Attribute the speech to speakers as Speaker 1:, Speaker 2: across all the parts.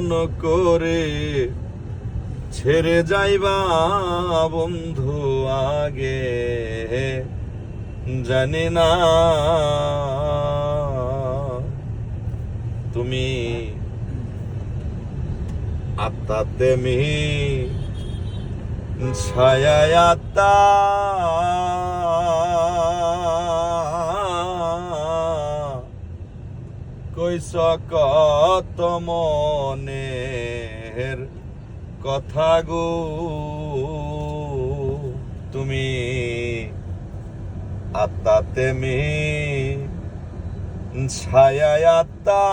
Speaker 1: কেমন করে ছেড়ে যাইবা বন্ধু আগে জানি না। তুমি আত্মাতে মি ছায়ায় আত্মা কইস কত মনের কথা গো। তুমি আত্মাতে মি ছায়ায় আত্মা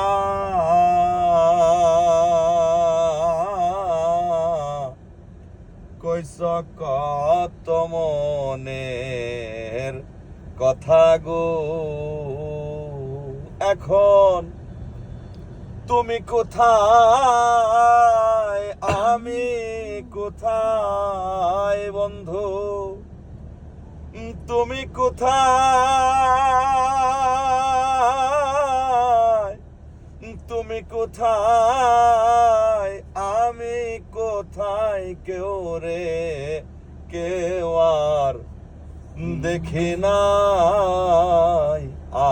Speaker 1: কইস কত মনের কথা গো। এখন তুমি কোথায় আমি কোথায় বন্ধু, তুমি কোথায়, তুমি কোথায় আমি কোথায়, কেউ রে কেউ আর দেখি নাই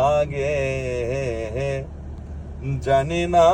Speaker 1: আগে জানি না।